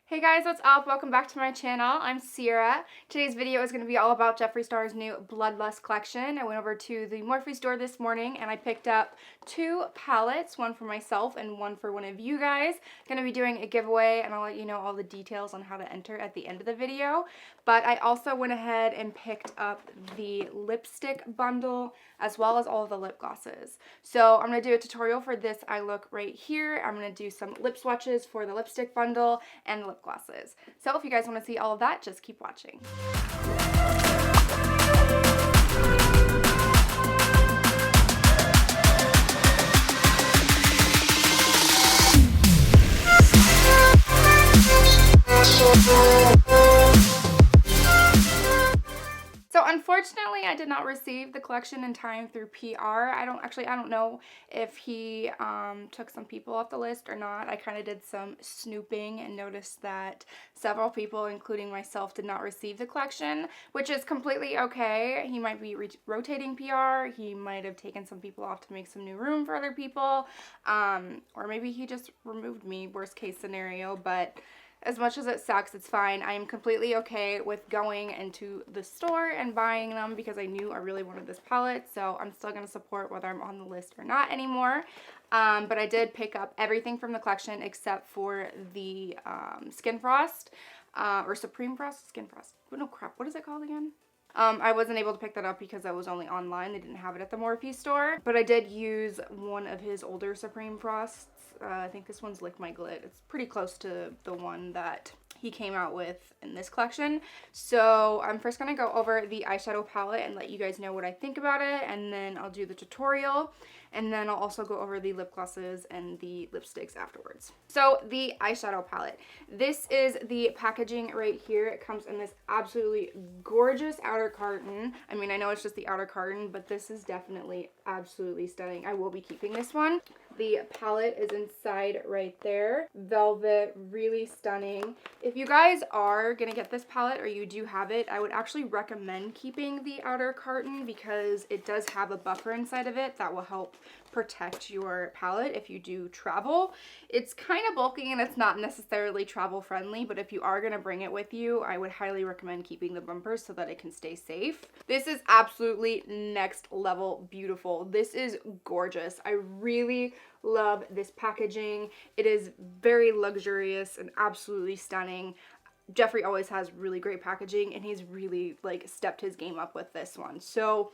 Hey guys, what's up? Welcome back to my channel. I'm Sierra. Today's video is going to be all about Jeffree Star's new Blood Lust collection. I went over to the Morphe store this morning and I picked up two palettes, one for myself and one for one of you guys. I'm going to be doing a giveaway and I'll let you know all the details on how to enter at the end of the video. But I also went ahead and picked up the lipstick bundle as well as all of the lip glosses. So I'm going to do a tutorial for this eye look right here. I'm going to do some lip swatches for the lipstick bundle and the lip glosses. So if you guys want to see all of that, just keep watching. So unfortunately, I did not receive the collection in time through PR. I don't know if he took some people off the list or not. I kind of did some snooping and noticed that several people, including myself, did not receive the collection, which is completely okay. He might be rotating PR. He might have taken some people off to make some new room for other people. Or maybe he just removed me, worst case scenario, but as much as it sucks, it's fine. I am completely okay with going into the store and buying them because I knew I really wanted this palette, so I'm still going to support whether I'm on the list or not anymore. But I did pick up everything from the collection except for the Skin Frost, or Supreme Frost? Skin Frost. No crap, what is it called again? I wasn't able to pick that up because I was only online. They didn't have it at the Morphe store. But I did use one of his older Supreme Frosts. I think this one's Lick My Glit. It's pretty close to the one that he came out with in this collection. So I'm first going to go over the eyeshadow palette and let you guys know what I think about it. And then I'll do the tutorial. And then I'll also go over the lip glosses and the lipsticks afterwards. So the eyeshadow palette. This is the packaging right here. It comes in this absolutely gorgeous outer carton. I mean, I know it's just the outer carton, but this is definitely absolutely stunning. I will be keeping this one. The palette is inside right there. Velvet, really stunning. If you guys are gonna get this palette or you do have it, I would actually recommend keeping the outer carton because it does have a buffer inside of it that will help protect your palette if you do travel. It's kind of bulky and it's not necessarily travel friendly, but if you are going to bring it with you, I would highly recommend keeping the bumpers so that it can stay safe. This is absolutely next level beautiful. This is gorgeous. I really love this packaging. It is very luxurious and absolutely stunning. Jeffree always has really great packaging and he's really like stepped his game up with this one. So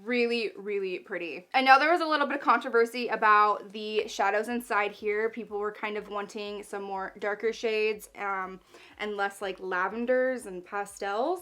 really, really pretty. I know there was a little bit of controversy about the shadows inside here. People were kind of wanting some more darker shades and less like lavenders and pastels.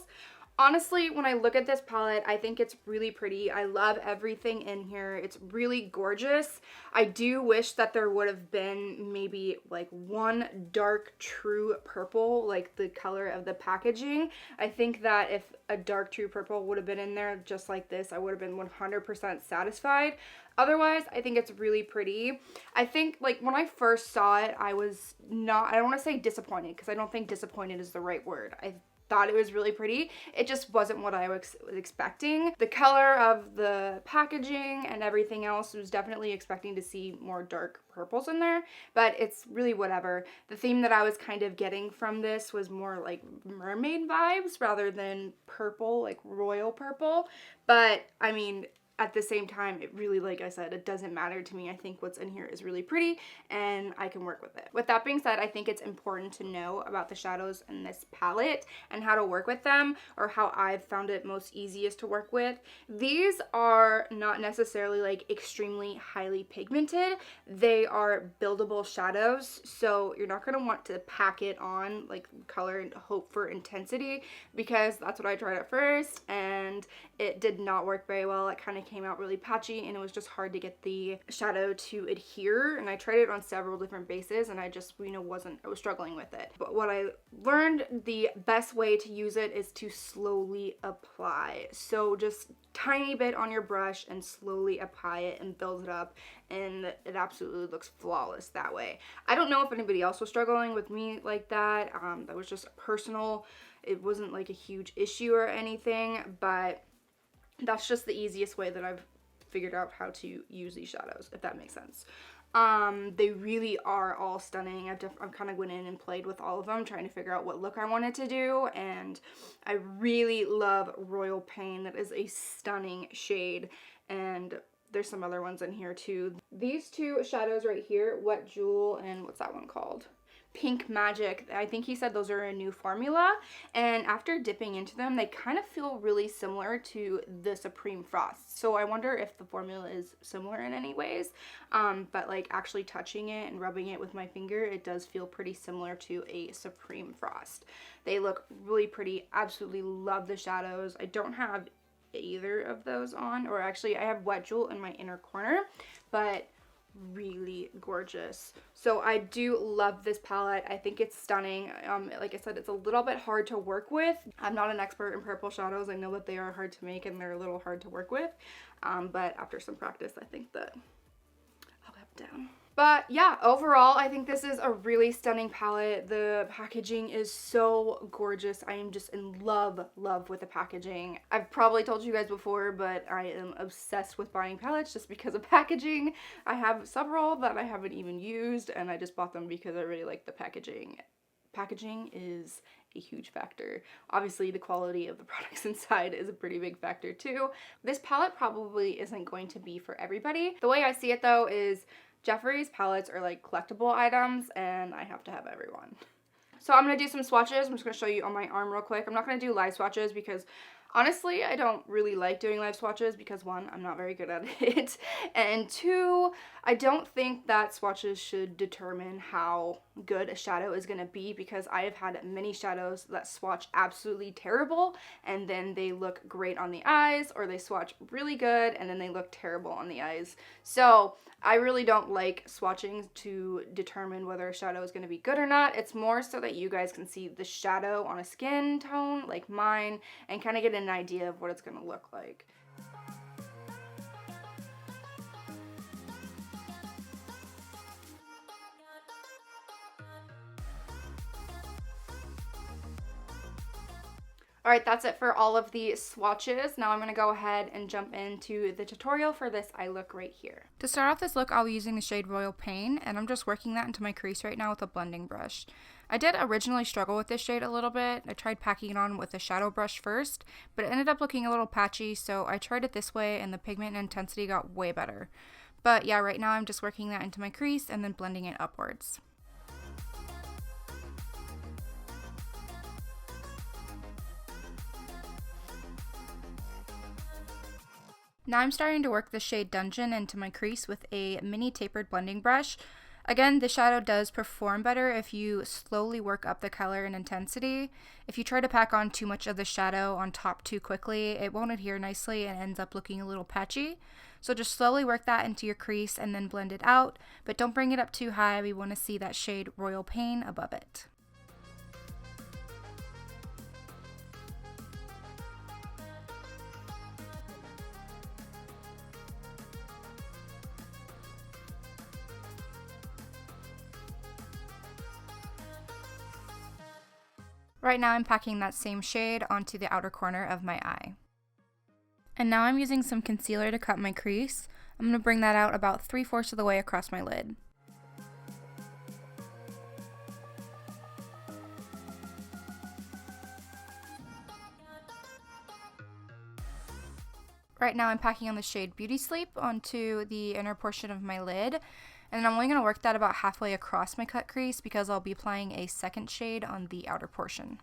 Honestly, when I look at this palette, I think it's really pretty. I love everything in here. It's really gorgeous. I do wish that there would have been maybe like one dark true purple, like the color of the packaging. I think that if a dark true purple would have been in there just like this, I would have been 100% satisfied. Otherwise, I think it's really pretty. I think like when I first saw it, I was not, I don't want to say disappointed because I don't think disappointed is the right word. I thought it was really pretty. It just wasn't what I was expecting. The color of the packaging and everything else was definitely expecting to see more dark purples in there, but it's really whatever. The theme that I was kind of getting from this was more like mermaid vibes rather than purple, like royal purple. But I mean, at the same time, it really, like I said, it doesn't matter to me. I think what's in here is really pretty and I can work with it. With that being said, I think it's important to know about the shadows in this palette and how to work with them, or how I've found it most easiest to work with. These are not necessarily like extremely highly pigmented. They are buildable shadows, so you're not going to want to pack it on like color and hope for intensity, because that's what I tried at first and it did not work very well. It kind of came out really patchy and it was just hard to get the shadow to adhere, and I tried it on several different bases and I just, you know, I was struggling with it. But what I learned, the best way to use it is to slowly apply. So just tiny bit on your brush and slowly apply it and build it up, and it absolutely looks flawless that way. I don't know if anybody else was struggling with me like that. That was just personal. It wasn't like a huge issue or anything, but that's just the easiest way that I've figured out how to use these shadows, if that makes sense. They really are all stunning. I've kind of went in and played with all of them, trying to figure out what look I wanted to do, and I really love Royal Pain. That is a stunning shade, and there's some other ones in here too. These two shadows right here, Wet Jewel and what's that one called? Pink Magic. I think he said those are a new formula, and after dipping into them, they kind of feel really similar to the Supreme Frost. So I wonder if the formula is similar in any ways, but like actually touching it and rubbing it with my finger, it does feel pretty similar to a Supreme Frost. They look really pretty. Absolutely love the shadows. I don't have either of those on, or actually I have Wet Jewel in my inner corner, but really gorgeous. So I do love this palette. I think it's stunning. Like I said, it's a little bit hard to work with. I'm not an expert in purple shadows. I know that they are hard to make and they're a little hard to work with, but after some practice, I think that I'll have it down. But yeah, overall, I think this is a really stunning palette. The packaging is so gorgeous. I am just in love with the packaging. I've probably told you guys before, but I am obsessed with buying palettes just because of packaging. I have several that I haven't even used, and I just bought them because I really like the packaging. Packaging is a huge factor. Obviously, the quality of the products inside is a pretty big factor too. This palette probably isn't going to be for everybody. The way I see it though is Jeffree's palettes are like collectible items, and I have to have every one. So I'm going to do some swatches. I'm just going to show you on my arm real quick. I'm not going to do live swatches because honestly, I don't really like doing live swatches because one, I'm not very good at it, and two, I don't think that swatches should determine how good a shadow is going to be, because I have had many shadows that swatch absolutely terrible and then they look great on the eyes, or they swatch really good and then they look terrible on the eyes. So I really don't like swatching to determine whether a shadow is going to be good or not. It's more so that you guys can see the shadow on a skin tone like mine and kind of get an idea of what it's going to look like. Alright, that's it for all of the swatches. Now I'm going to go ahead and jump into the tutorial for this eye look right here. To start off this look, I'll be using the shade Royal Pain, and I'm just working that into my crease right now with a blending brush. I did originally struggle with this shade a little bit. I tried packing it on with a shadow brush first, but it ended up looking a little patchy, so I tried it this way and the pigment intensity got way better. But yeah, right now I'm just working that into my crease and then blending it upwards. Now I'm starting to work the shade Dungeon into my crease with a mini tapered blending brush. Again, the shadow does perform better if you slowly work up the color and intensity. If you try to pack on too much of the shadow on top too quickly, it won't adhere nicely and ends up looking a little patchy. So just slowly work that into your crease and then blend it out, but don't bring it up too high. We want to see that shade Royal Pain above it. Right now I'm packing that same shade onto the outer corner of my eye. And now I'm using some concealer to cut my crease. I'm going to bring that out about 3/4 of the way across my lid. Right now I'm packing on the shade Beauty Sleep onto the inner portion of my lid. And I'm only going to work that about halfway across my cut crease because I'll be applying a second shade on the outer portion.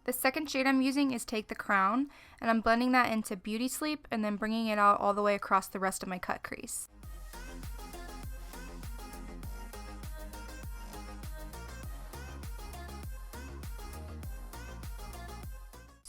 The second shade I'm using is Take the Crown, and I'm blending that into Beauty Sleep and then bringing it out all the way across the rest of my cut crease.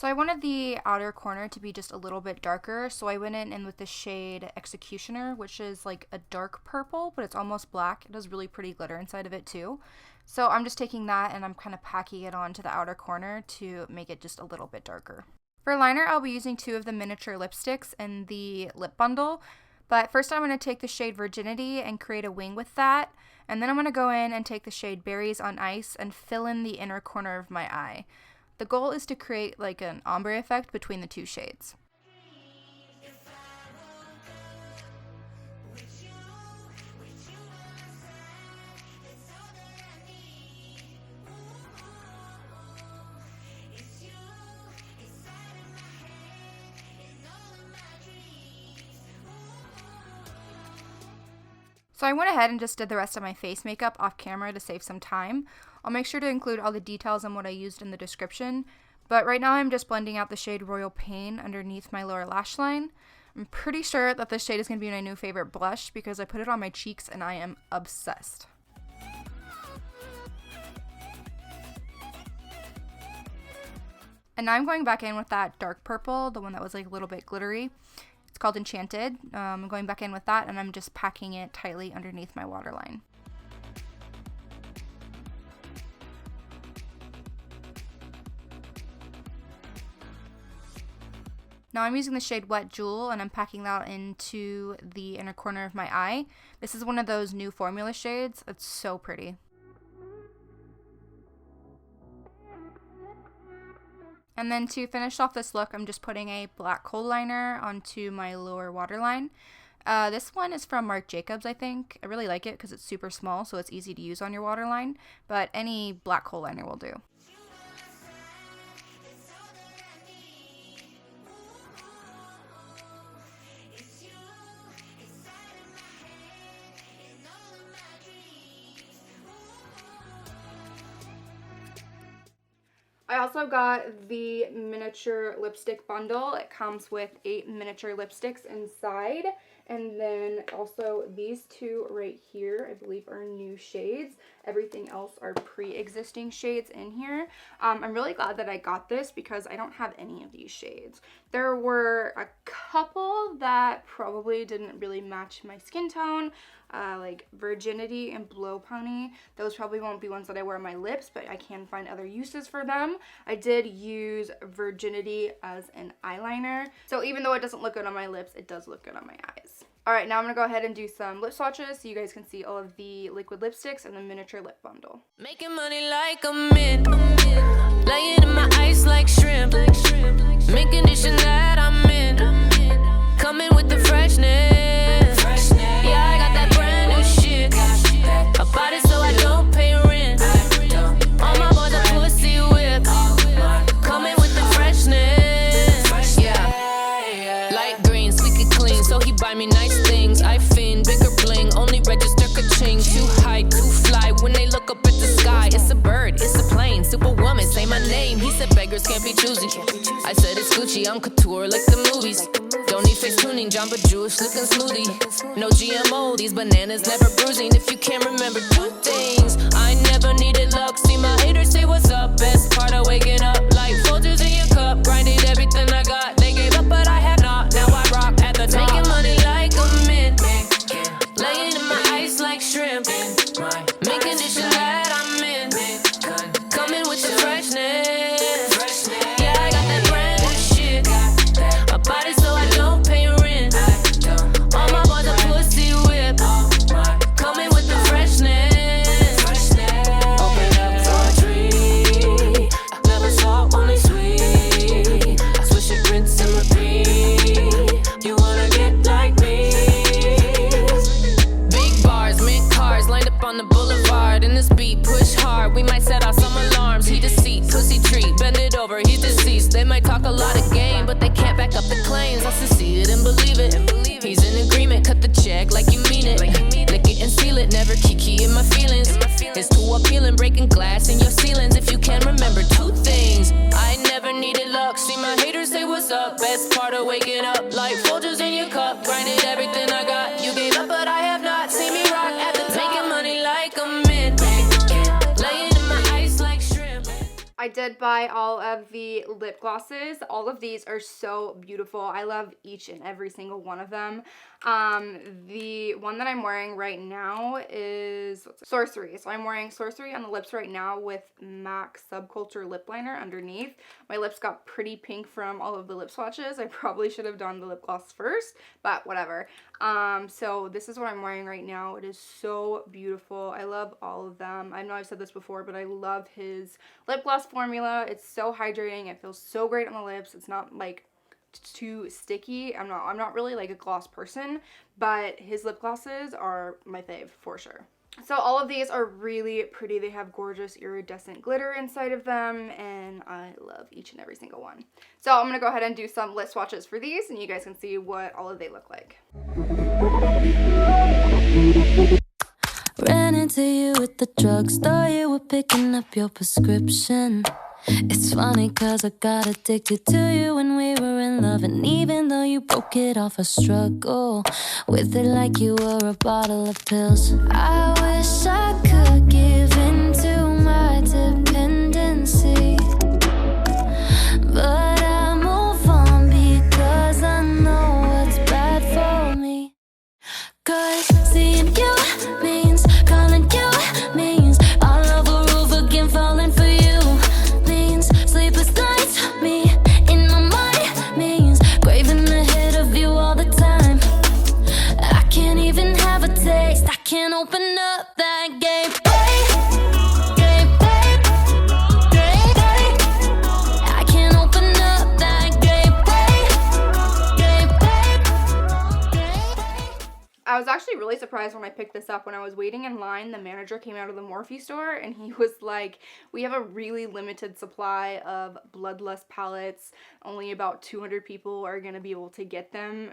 So I wanted the outer corner to be just a little bit darker, so I went in with the shade Executioner, which is like a dark purple, but it's almost black. It has really pretty glitter inside of it too. So I'm just taking that and I'm kind of packing it onto the outer corner to make it just a little bit darker. For liner, I'll be using 2 of the miniature lipsticks in the lip bundle, but first I'm going to take the shade Virginity and create a wing with that, and then I'm going to go in and take the shade Berries on Ice and fill in the inner corner of my eye. The goal is to create like an ombre effect between the 2 shades. So I went ahead and just did the rest of my face makeup off camera to save some time. I'll make sure to include all the details on what I used in the description, but right now I'm just blending out the shade Royal Pain underneath my lower lash line. I'm pretty sure that this shade is going to be my new favorite blush because I put it on my cheeks and I am obsessed. And now I'm going back in with that dark purple, the one that was like a little bit glittery. It's called Enchanted. I'm going back in with that and I'm just packing it tightly underneath my waterline. Now I'm using the shade Wet Jewel and I'm packing that into the inner corner of my eye. This is one of those new formula shades. It's so pretty. And then to finish off this look, I'm just putting a black kohl liner onto my lower waterline. This one is from Marc Jacobs, I think. I really like it because it's super small, so it's easy to use on your waterline, but any black kohl liner will do. I also got the miniature lipstick bundle. It comes with 8 miniature lipsticks inside. And then also these 2 right here, I believe are new shades. Everything else are pre-existing shades in here. I'm really glad that I got this because I don't have any of these shades. There were a couple that probably didn't really match my skin tone, like Virginity and Blow Pony. Those probably won't be ones that I wear on my lips, but I can find other uses for them. I did use Virginity as an eyeliner, so even though it doesn't look good on my lips, it does look good on my eyes. Alright, now I'm going to go ahead and do some lip swatches so you guys can see all of the liquid lipsticks and the miniature lip bundle. Making money like a mint, laying in my ice like shrimp, mint condition that I'm in, coming with the freshness, yeah, I got that brand new shit, I bought it so I don't pay rent, all my boys are pussy whip, coming with the freshness, yeah, light green, squeaky clean, so he buy me nice things, I fiend, bigger bling, only register ka-ching, too high, too fly, when they look up at the sky, it's a bird, it's a plane, superwoman, say my name, he said beggars can't be choosy, I said it's Gucci, I'm couture like the movies, don't need face tuning, Jamba Juice, looking smoothie, no GMO, these bananas never bruising, if you can't remember 2 things, I never needed luck, see my haters say what's up, best part of waking up, like Folgers in your cup, grinded everything I got, they gave up but I had not, now I rock at the top, making money like a mint, laying in my ice like shrimp, mint condition that I'm in, coming with the freshness, yeah, I got that brand new shit, I bought it so I don't pay rent, all my boys are pussy whip, coming with the freshness, open up for a tree, never saw only sweet, swish it, rinse and repeat, you wanna get like me, big bars, mint cars, lined up on the boulevard, in this beat, push hard, we might set off some alarms, he deceit, pussy treat, bend it over, he's deceased, they might talk a lot of game, but they can't back up the claims, I see it and believe it, he's in agreement, cut the check like you mean it, lick it and seal it, never kiki in my feelings, it's too appealing, breaking glass in your ceilings, if you can remember 2 things, I never needed luck, see my haters say what's up, best part of waking up, like Folgers in your cup, grinded everything I got, you gave up but I have not, see me rock at the top, making money like a mint, laying in my ice like shrimp. I I did buy all of the lip glosses. All of these are so beautiful. I love each and every single one of them. The one that I'm wearing right now is Sorcery. So I'm wearing Sorcery on the lips right now with MAC Subculture lip liner underneath. My lips got pretty pink from all of the lip swatches. I probably should have done the lip gloss first, but whatever. So this is what I'm wearing right now. It is so beautiful. I love all of them. I know I've said this before, but I love his lip gloss formula. It's so hydrating. It feels so great on the lips. It's not like too sticky. I'm not really like a gloss person, but his lip glosses are my fave for sure. So all of these are really pretty. They have gorgeous iridescent glitter inside of them, and I love each and every single one. So I'm gonna go ahead and do some lip swatches for these, and you guys can see what all of they look like. Ran into you at the drugstore, you were picking up your prescription. It's funny cause I got addicted to you when we were in love, and even though you broke it off, I struggle with it like you were a bottle of pills. I wish I could give in to my dependency, but I move on because I know what's bad for me. Cause seeing you means calling you means all over roof again, falling for you means sleepless nights, me in my mind means craving the hit of you all the time. I can't even have a taste, I can't open up that gate. I can't open up that gate. I was actually really surprised when I picked this up. When I was waiting in line, the manager came out of the Morphe store and he was like, we have a really limited supply of Blood Lust palettes. Only about 200 people are going to be able to get them.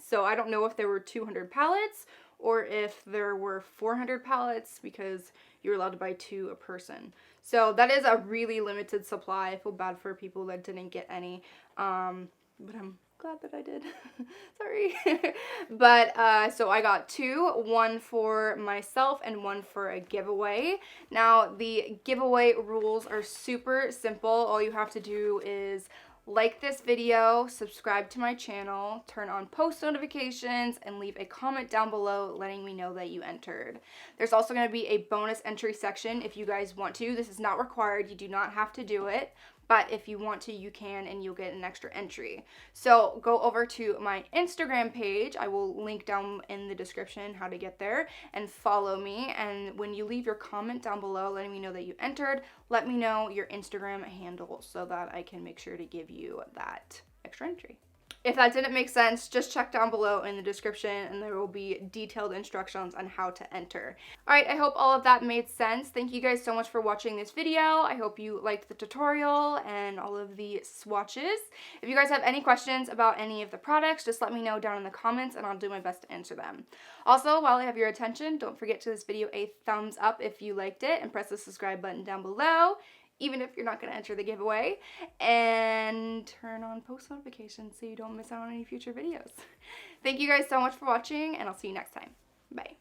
So I don't know if there were 200 palettes or if there were 400 palettes, because you're allowed to buy 2 a person. So that is a really limited supply. I feel bad for people that didn't get any. But I'm glad that I did. Sorry. But so I got 2, one for myself and one for a giveaway. Now the giveaway rules are super simple. All you have to do is like this video, subscribe to my channel, turn on post notifications, and leave a comment down below letting me know that you entered. There's also going to be a bonus entry section if you guys want to. This is not required. You do not have to do it. But if you want to, you can, and you'll get an extra entry. So go over to my Instagram page. I will link down in the description how to get there, and follow me. And when you leave your comment down below letting me know that you entered, let me know your Instagram handle so that I can make sure to give you that extra entry. If that didn't make sense, just check down below in the description and there will be detailed instructions on how to enter. Alright, I hope all of that made sense. Thank you guys so much for watching this video. I hope you liked the tutorial and all of the swatches. If you guys have any questions about any of the products, just let me know down in the comments and I'll do my best to answer them. Also, while I have your attention, don't forget to give this video a thumbs up if you liked it, and press the subscribe button down below, even if you're not going to enter the giveaway, and turn on post notifications so you don't miss out on any future videos. Thank you guys so much for watching, and I'll see you next time. Bye.